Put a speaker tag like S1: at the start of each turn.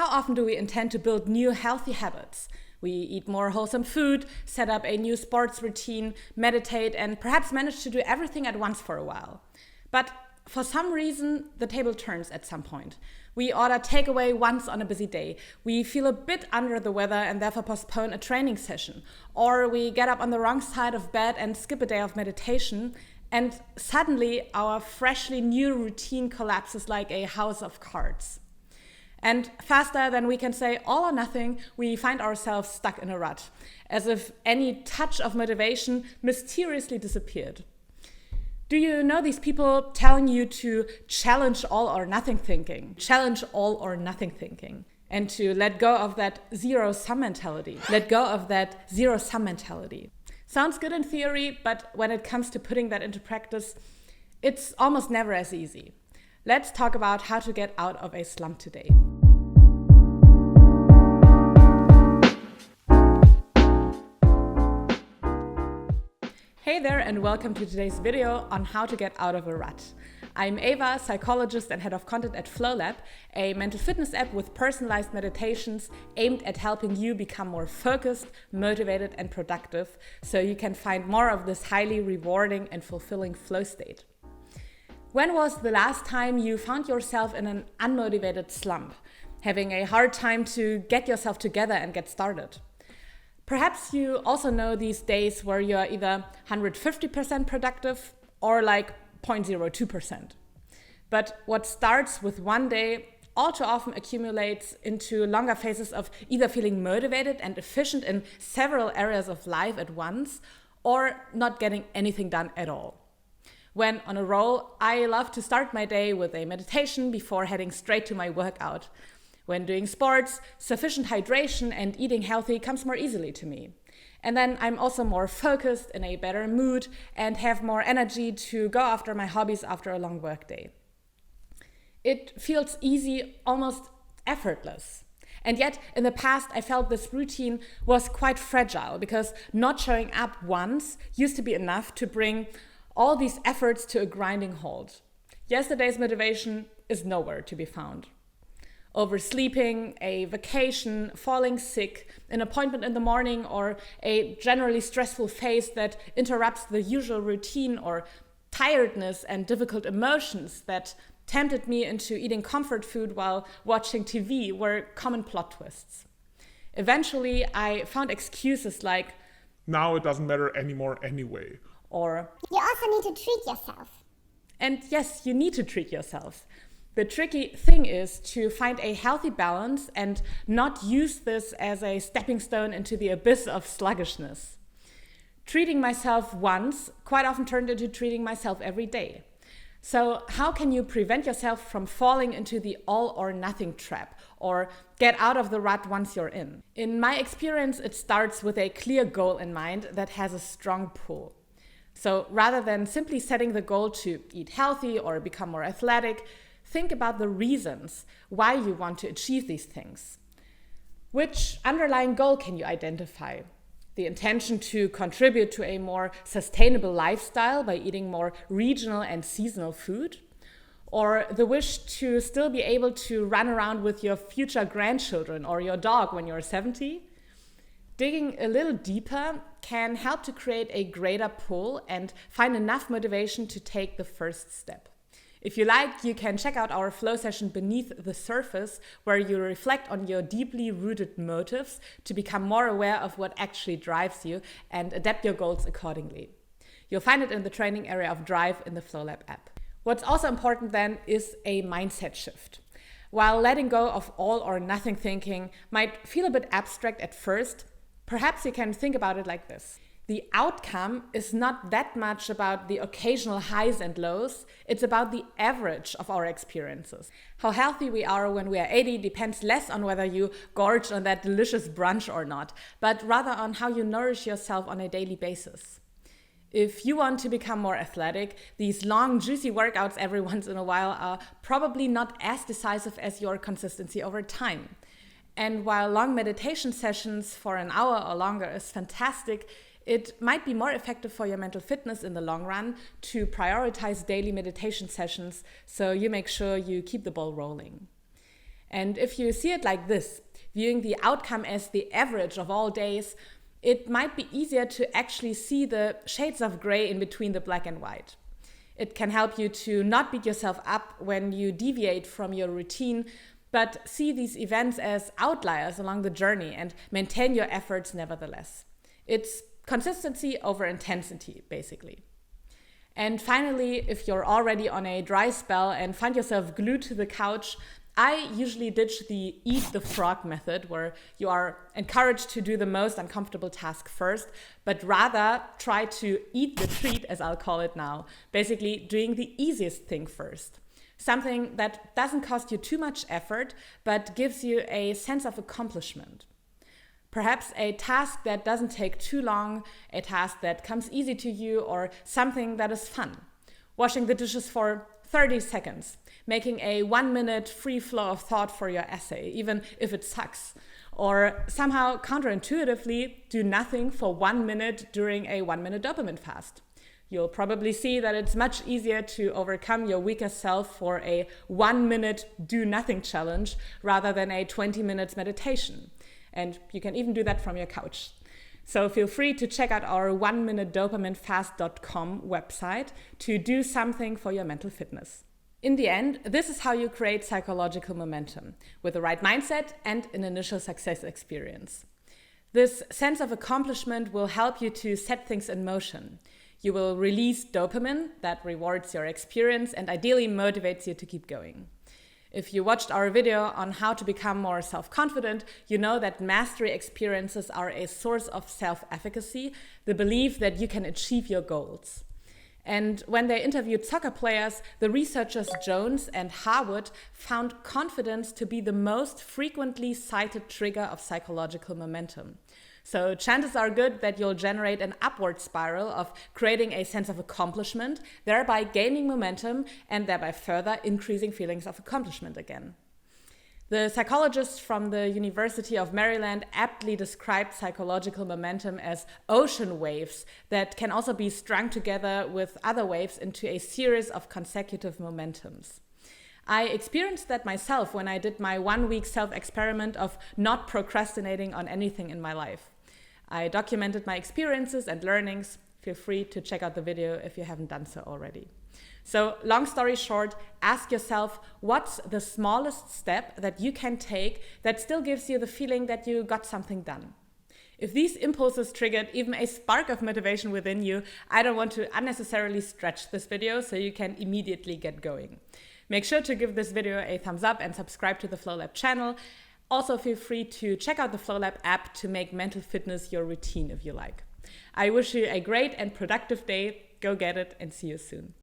S1: how often do we intend to build new healthy habits? We eat more wholesome food, set up a new sports routine, meditate, and perhaps manage to do everything at once for a while. But for some reason, the table turns at some point. We order takeaway once on a busy day. We feel a bit under the weather and therefore postpone a training session. Or we get up on the wrong side of bed and skip a day of meditation. And suddenly our freshly new routine collapses like a house of cards. And faster than we can say all or nothing, we find ourselves stuck in a rut, as if any touch of motivation mysteriously disappeared. Do you know these people telling you to challenge all or nothing thinking? Challenge all or nothing thinking. And to let go of that zero-sum mentality. Let go of that zero-sum mentality. Sounds good in theory, but when it comes to putting that into practice, it's almost never as easy. Let's talk about how to get out of a slump today. Hey there, and welcome to today's video on how to get out of a rut. I'm Ava, psychologist and head of content at FlowLab, a mental fitness app with personalized meditations aimed at helping you become more focused, motivated, and productive so you can find more of this highly rewarding and fulfilling flow state. When was the last time you found yourself in an unmotivated slump, having a hard time to get yourself together and get started? Perhaps you also know these days where you are either 150% productive or like 0.02%. But what starts with one day all too often accumulates into longer phases of either feeling motivated and efficient in several areas of life at once or not getting anything done at all. When on a roll, I love to start my day with a meditation before heading straight to my workout. When doing sports, sufficient hydration and eating healthy comes more easily to me. And then I'm also more focused, in a better mood, and have more energy to go after my hobbies after a long workday. It feels easy, almost effortless. And yet, in the past, I felt this routine was quite fragile because not showing up once used to be enough to bring all these efforts to a grinding halt. Yesterday's motivation is nowhere to be found. Oversleeping, a vacation, falling sick, an appointment in the morning, or a generally stressful phase that interrupts the usual routine, or tiredness and difficult emotions that tempted me into eating comfort food while watching TV were common plot twists. Eventually, I found excuses like,
S2: now it doesn't matter anymore anyway.
S1: Or,
S3: you also need to treat yourself.
S1: And yes, you need to treat yourself. The tricky thing is to find a healthy balance and not use this as a stepping stone into the abyss of sluggishness. Treating myself once quite often turned into treating myself every day. So how can you prevent yourself from falling into the all or nothing trap or get out of the rut once you're in? In my experience, it starts with a clear goal in mind that has a strong pull. So rather than simply setting the goal to eat healthy or become more athletic, think about the reasons why you want to achieve these things. Which underlying goal can you identify? The intention to contribute to a more sustainable lifestyle by eating more regional and seasonal food? Or the wish to still be able to run around with your future grandchildren or your dog when you're 70? Digging a little deeper can help to create a greater pull and find enough motivation to take the first step. If you like, you can check out our flow session Beneath the Surface, where you reflect on your deeply rooted motives to become more aware of what actually drives you and adapt your goals accordingly. You'll find it in the training area of Drive in the FlowLab app. What's also important then is a mindset shift. While letting go of all or nothing thinking might feel a bit abstract at first, perhaps you can think about it like this. The outcome is not that much about the occasional highs and lows, it's about the average of our experiences. How healthy we are when we are 80 depends less on whether you gorge on that delicious brunch or not, but rather on how you nourish yourself on a daily basis. If you want to become more athletic, these long, juicy workouts every once in a while are probably not as decisive as your consistency over time. And while long meditation sessions for an hour or longer is fantastic, it might be more effective for your mental fitness in the long run to prioritize daily meditation sessions so you make sure you keep the ball rolling. And if you see it like this, viewing the outcome as the average of all days, it might be easier to actually see the shades of gray in between the black and white. It can help you to not beat yourself up when you deviate from your routine, but see these events as outliers along the journey and maintain your efforts nevertheless. It's consistency over intensity, basically. And finally, if you're already on a dry spell and find yourself glued to the couch, I usually ditch the eat the frog method, where you are encouraged to do the most uncomfortable task first, but rather try to eat the treat, as I'll call it now, basically doing the easiest thing first. Something that doesn't cost you too much effort, but gives you a sense of accomplishment. Perhaps a task that doesn't take too long, a task that comes easy to you, or something that is fun. Washing the dishes for 30 seconds, making a 1-minute free flow of thought for your essay, even if it sucks. Or somehow counterintuitively do nothing for 1 minute during a 1-minute dopamine fast. You'll probably see that it's much easier to overcome your weaker self for a 1-minute do nothing challenge rather than a 20 minutes meditation. And you can even do that from your couch. So feel free to check out our 1minutedopaminefast.com website to do something for your mental fitness. In the end, this is how you create psychological momentum, with the right mindset and an initial success experience. This sense of accomplishment will help you to set things in motion. You will release dopamine that rewards your experience and ideally motivates you to keep going. If you watched our video on how to become more self-confident, you know that mastery experiences are a source of self-efficacy, the belief that you can achieve your goals. And when they interviewed soccer players, the researchers Jones and Harwood found confidence to be the most frequently cited trigger of psychological momentum. So chances are good that you'll generate an upward spiral of creating a sense of accomplishment, thereby gaining momentum and thereby further increasing feelings of accomplishment again. The psychologist from the University of Maryland aptly described psychological momentum as ocean waves that can also be strung together with other waves into a series of consecutive momentums. I experienced that myself when I did my 1-week self-experiment of not procrastinating on anything in my life. I documented my experiences and learnings. Feel free to check out the video if you haven't done so already. So, long story short, ask yourself, what's the smallest step that you can take that still gives you the feeling that you got something done? If these impulses triggered even a spark of motivation within you, I don't want to unnecessarily stretch this video so you can immediately get going. Make sure to give this video a thumbs up and subscribe to the Flow Lab channel. Also, feel free to check out the Flow Lab app to make mental fitness your routine if you like. I wish you a great and productive day. Go get it and see you soon.